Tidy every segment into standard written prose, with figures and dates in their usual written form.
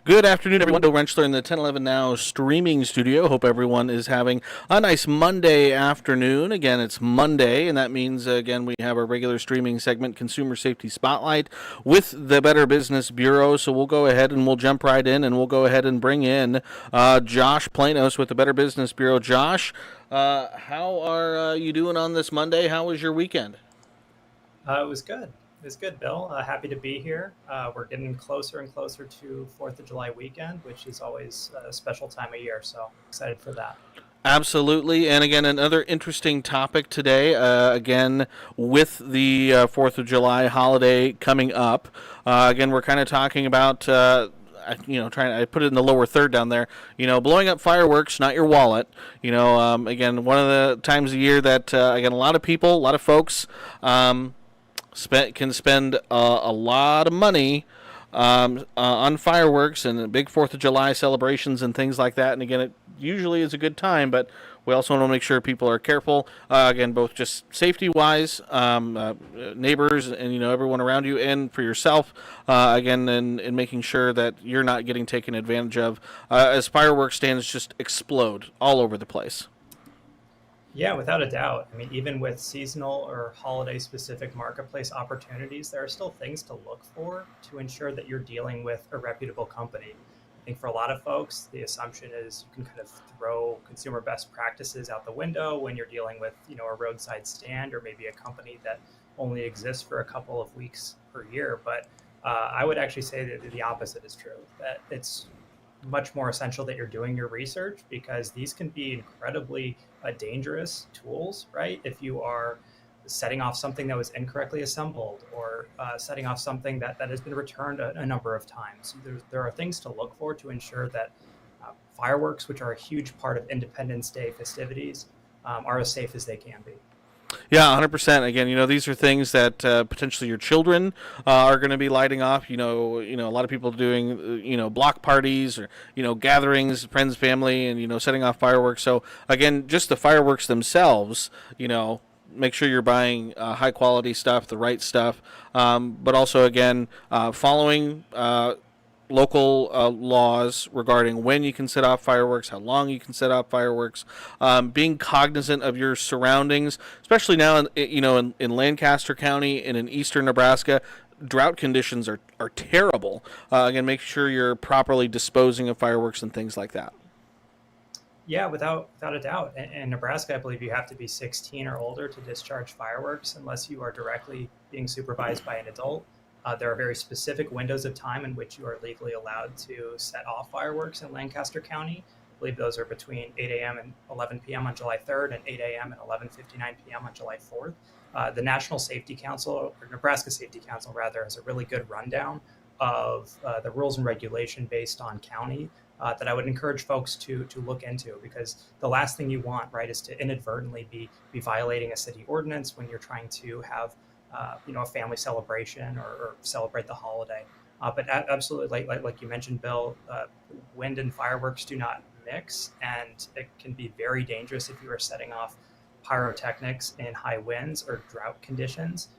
Good afternoon, everyone. Bill Wrenchler in the 1011 Now streaming studio. Hope everyone is having a nice Monday afternoon. Again, it's Monday, and that means, again, we have our regular streaming segment, Consumer Safety Spotlight, with the Better Business Bureau. So we'll go ahead and we'll jump right in, and we'll go ahead and bring in Josh Planos with the Better Business Bureau. Josh, how are you doing on this Monday? How was your weekend? It was good. It was good, Bill. Happy to be here. We're getting closer and closer to 4th of July weekend, which is always a special time of year. So excited for that. Absolutely. And again, another interesting topic today, again, with the 4th of July holiday coming up. Again, we're kind of talking about, I put it in the lower third down there, blowing up fireworks, not your wallet. Again, one of the times of year that, again, a lot of people, a lot of folks can spend a lot of money on fireworks and big 4th of July celebrations and things like that. And again, it usually is a good time, but we also want to make sure people are careful. Again, both just safety-wise, neighbors, and everyone around you, and for yourself. Again, and making sure that you're not getting taken advantage of as fireworks stands just explode all over the place. Yeah, without a doubt. I mean, even with seasonal or holiday specific marketplace opportunities, there are still things to look for to ensure that you're dealing with a reputable company. I think for a lot of folks, the assumption is you can kind of throw consumer best practices out the window when you're dealing with, a roadside stand or maybe a company that only exists for a couple of weeks per year. But I would actually say that the opposite is true, that it's much more essential that you're doing your research because these can be incredibly dangerous tools, right? If you are setting off something that was incorrectly assembled or setting off something that has been returned a number of times. There are things to look for to ensure that fireworks, which are a huge part of Independence Day festivities, are as safe as they can be. Yeah, 100%. Again, these are things that potentially your children are going to be lighting off. A lot of people doing, block parties or, gatherings, friends, family, and, setting off fireworks. So, again, just the fireworks themselves, make sure you're buying high quality stuff, the right stuff. But also, again, following local laws regarding when you can set off fireworks, how long you can set off fireworks, being cognizant of your surroundings, especially now in Lancaster County and in eastern Nebraska. Drought conditions are terrible. Again, make sure you're properly disposing of fireworks and things like that. Yeah, without a doubt. In Nebraska, I believe you have to be 16 or older to discharge fireworks unless you are directly being supervised by an adult. There are very specific windows of time in which you are legally allowed to set off fireworks in Lancaster County. I believe those are between 8 a.m. and 11 p.m. on July 3rd and 8 a.m. and 11:59 p.m. on July 4th. The National Safety Council, or Nebraska Safety Council rather, has a really good rundown of the rules and regulation based on county that I would encourage folks to look into, because the last thing you want, right, is to inadvertently be violating a city ordinance when you're trying to have a family celebration or celebrate the holiday. But absolutely, like you mentioned, Bill, wind and fireworks do not mix, and it can be very dangerous if you are setting off pyrotechnics in high winds or drought conditions.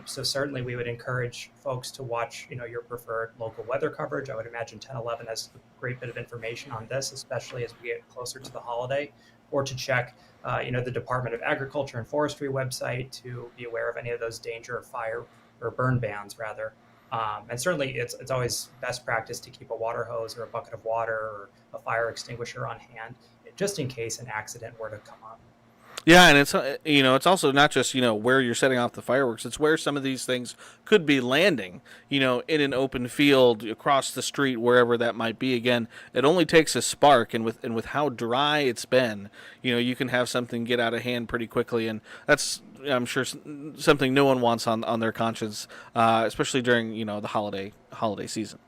So certainly we would encourage folks to watch, your preferred local weather coverage. I would imagine 1011 has a great bit of information on this, especially as we get closer to the holiday, or to check, the Department of Agriculture and Forestry website to be aware of any of those danger of fire or burn bans rather. And certainly it's always best practice to keep a water hose or a bucket of water or a fire extinguisher on hand, just in case an accident were to come up. Yeah, and it's also not just where you're setting off the fireworks. It's where some of these things could be landing. In an open field, across the street, wherever that might be. Again, it only takes a spark, and with how dry it's been, you can have something get out of hand pretty quickly, and that's, I'm sure, something no one wants on their conscience, especially during the holiday season.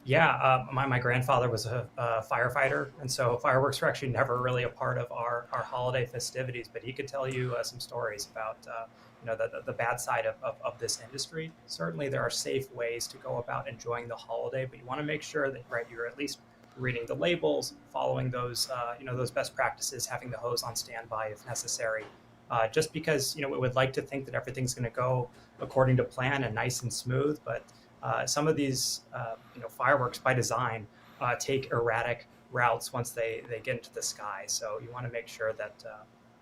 Yeah, my grandfather was a firefighter, and so fireworks were actually never really a part of our holiday festivities. But he could tell you some stories about the bad side of this industry. Certainly, there are safe ways to go about enjoying the holiday, but you want to make sure that you're at least reading the labels, following those best practices, having the hose on standby if necessary. Just because we would like to think that everything's going to go according to plan and nice and smooth, but Some of these fireworks by design take erratic routes once they get into the sky. So you want to make sure that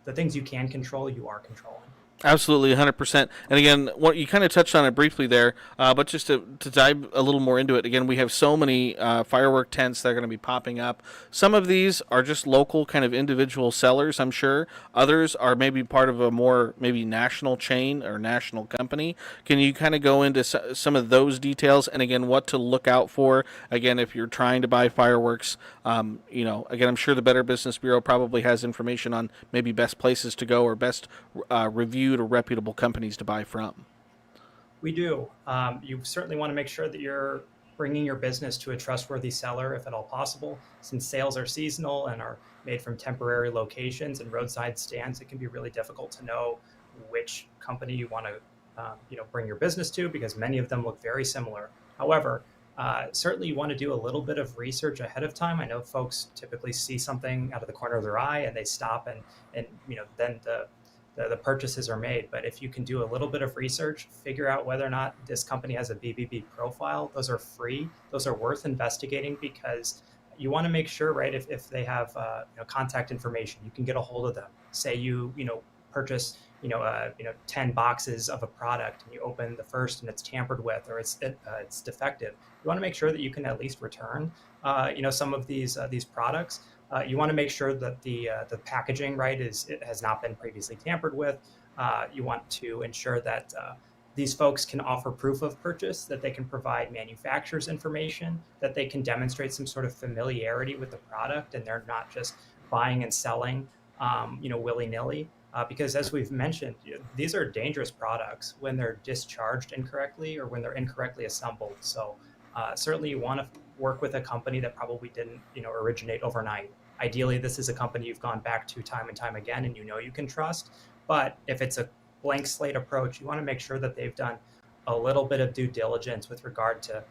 the things you can control, you are controlling. Absolutely, 100%. And again, what you kind of touched on it briefly there, but just to dive a little more into it, again, we have so many firework tents that are going to be popping up. Some of these are just local, kind of individual sellers, I'm sure. Others are maybe part of a more maybe national chain or national company. Can you kind of go into some of those details, and again, what to look out for? Again, if you're trying to buy fireworks, again, I'm sure the Better Business Bureau probably has information on maybe best places to go or best reviewed or reputable companies to buy from. We do. You certainly want to make sure that you're bringing your business to a trustworthy seller if at all possible. Since sales are seasonal and are made from temporary locations and roadside stands, it can be really difficult to know which company you want to bring your business to, because many of them look very similar. However, certainly you want to do a little bit of research ahead of time. I know folks typically see something out of the corner of their eye and they stop and then the purchases are made. But if you can do a little bit of research, figure out whether or not this company has a BBB profile. Those are free. Those are worth investigating, because you want to make sure, right? If they have contact information, you can get a hold of them. Say you purchase 10 boxes of a product, and you open the first and it's tampered with, or it's defective. You want to make sure that you can at least return some of these products. You want to make sure that the packaging, right, it has not been previously tampered with. You want to ensure that these folks can offer proof of purchase, that they can provide manufacturer's information, that they can demonstrate some sort of familiarity with the product, and they're not just buying and selling, willy-nilly. Because as we've mentioned, these are dangerous products when they're discharged incorrectly or when they're incorrectly assembled. So certainly you want to work with a company that probably didn't originate overnight. Ideally, this is a company you've gone back to time and time again and you can trust. But if it's a blank slate approach, you want to make sure that they've done a little bit of due diligence with regard to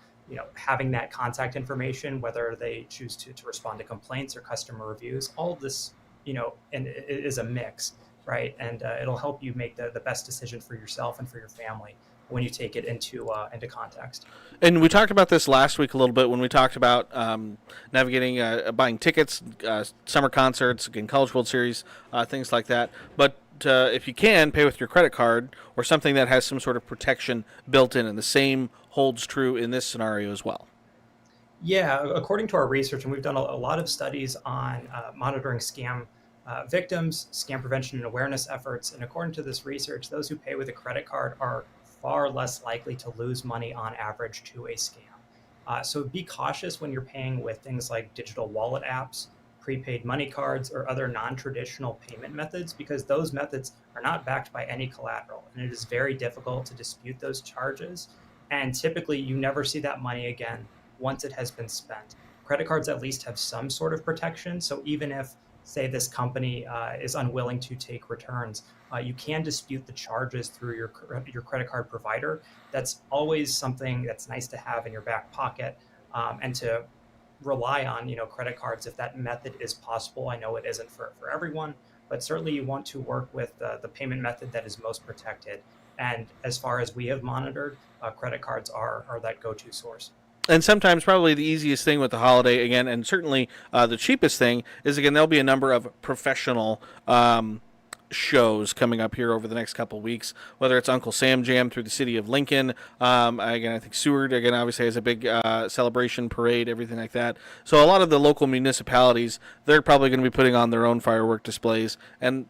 having that contact information, whether they choose to respond to complaints or customer reviews. All of this and it is a mix, right? And it'll help you make the best decision for yourself and for your family when you take it into context. And we talked about this last week a little bit when we talked about navigating, buying tickets, summer concerts, again, College World Series, things like that. But if you can, pay with your credit card or something that has some sort of protection built in, and the same holds true in this scenario as well. Yeah, according to our research, and we've done a lot of studies on monitoring scam victims, scam prevention and awareness efforts. And according to this research, those who pay with a credit card are far less likely to lose money on average to a scam. So be cautious when you're paying with things like digital wallet apps, prepaid money cards, or other non-traditional payment methods, because those methods are not backed by any collateral. And it is very difficult to dispute those charges. And typically you never see that money again once it has been spent. Credit cards at least have some sort of protection. So even if, say, this company is unwilling to take returns, you can dispute the charges through your credit card provider. That's always something that's nice to have in your back pocket, and to rely on credit cards if that method is possible. I know it isn't for everyone, but certainly you want to work with the payment method that is most protected. And as far as we have monitored, credit cards are that go-to source. And sometimes probably the easiest thing with the holiday, again, and certainly the cheapest thing, is, again, there'll be a number of professional shows coming up here over the next couple of weeks, whether it's Uncle Sam Jam through the city of Lincoln. Again, I think Seward, again, obviously has a big celebration parade, everything like that. So a lot of the local municipalities, they're probably going to be putting on their own firework displays. And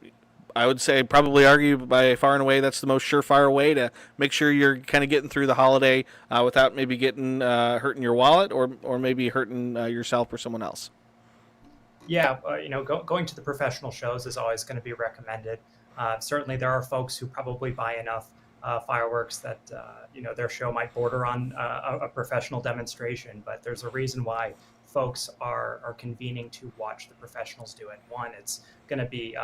I would say probably argue by far and away that's the most surefire way to make sure you're kind of getting through the holiday without maybe getting hurting your wallet or maybe hurting yourself or someone else. Yeah, going to the professional shows is always going to be recommended. Certainly, there are folks who probably buy enough fireworks that their show might border on a professional demonstration. But there's a reason why folks are convening to watch the professionals do it. One, it's going to be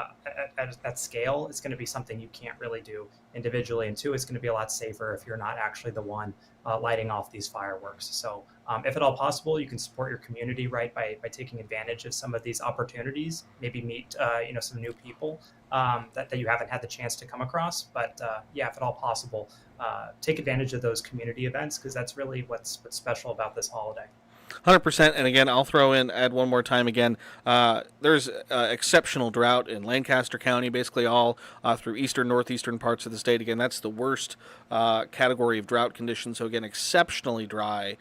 at scale. It's going to be something you can't really do individually, and two, it's going to be a lot safer if you're not actually the one lighting off these fireworks. So if at all possible, you can support your community, right, by taking advantage of some of these opportunities, maybe meet some new people that you haven't had the chance to come across. But yeah, if at all possible, take advantage of those community events, because that's really what's special about this holiday. 100%. And again, I'll add one more time again. There's exceptional drought in Lancaster County, basically all through eastern, northeastern parts of the state. Again, that's the worst category of drought conditions. So again, exceptionally dry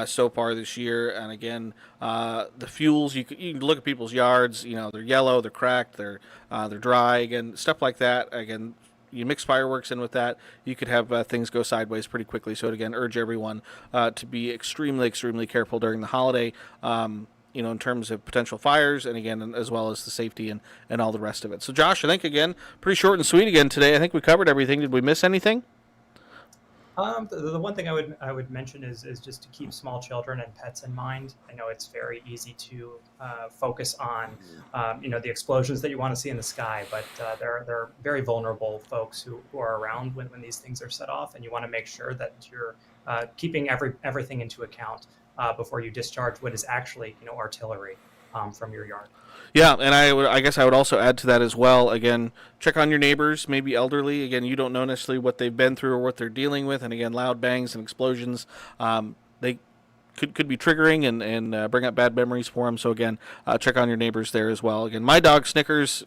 so far this year. And again, the fuels, you can look at people's yards. They're yellow, they're cracked, they're dry. Again, stuff like that. Again, you mix fireworks in with that, you could have things go sideways pretty quickly. So again, urge everyone to be extremely, extremely careful during the holiday, in terms of potential fires, and again, as well as the safety and all the rest of it. So Josh, I think, again, pretty short and sweet again today. I think we covered everything. Did we miss anything? The one thing I would mention is just to keep small children and pets in mind. I know it's very easy to focus on the explosions that you want to see in the sky, but there are very vulnerable folks who are around when these things are set off, and you want to make sure that you're keeping everything into account before you discharge what is actually artillery from your yard. Yeah, and I guess I would also add to that as well. Again, check on your neighbors, maybe elderly. Again, you don't know necessarily what they've been through or what they're dealing with. And again, loud bangs and explosions, they could be triggering and bring up bad memories for them. So again, check on your neighbors there as well. Again, my dog Snickers,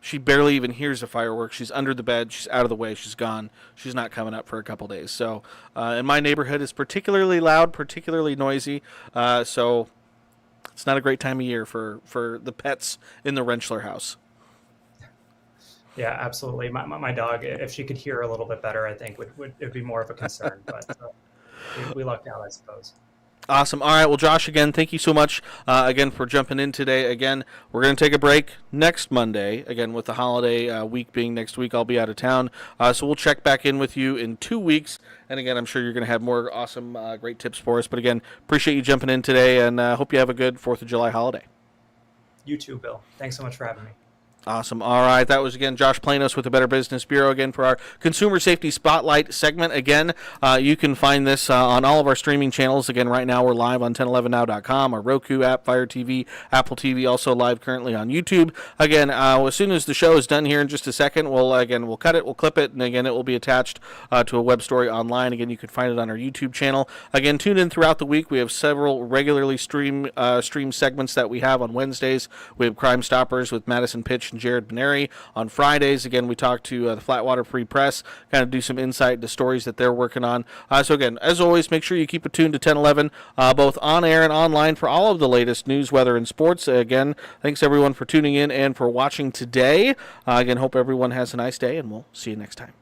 she barely even hears the fireworks. She's under the bed. She's out of the way. She's gone. She's not coming up for a couple days. So, and my neighborhood is particularly loud, particularly noisy. So it's not a great time of year for the pets in the Rentschler house. Yeah, absolutely. My dog, if she could hear a little bit better, I think would be more of a concern. But we lucked out, I suppose. Awesome. All right. Well, Josh, again, thank you so much again for jumping in today. Again, we're going to take a break next Monday. Again, with the holiday week being next week, I'll be out of town. So we'll check back in with you in 2 weeks. And again, I'm sure you're going to have more awesome, great tips for us. But again, appreciate you jumping in today, and hope you have a good 4th of July holiday. You too, Bill. Thanks so much for having me. Awesome. All right. That was, again, Josh Planos with the Better Business Bureau, again, for our Consumer Safety Spotlight segment. Again, you can find this on all of our streaming channels. Again, right now we're live on 1011now.com, our Roku app, Fire TV, Apple TV, also live currently on YouTube. Again, as soon as the show is done here in just a second, we'll cut it, we'll clip it, and again, it will be attached to a web story online. Again, you can find it on our YouTube channel. Again, tune in throughout the week. We have several regularly stream segments that we have on Wednesdays. We have Crime Stoppers with Madison Pitch and Jared Benary. On Fridays, again, we talk to the Flatwater Free Press, kind of do some insight into stories that they're working on. So again, as always, make sure you keep it tuned to 1011, both on air and online, for all of the latest news, weather, and sports. Again, thanks everyone for tuning in and for watching today. Again, hope everyone has a nice day, and we'll see you next time.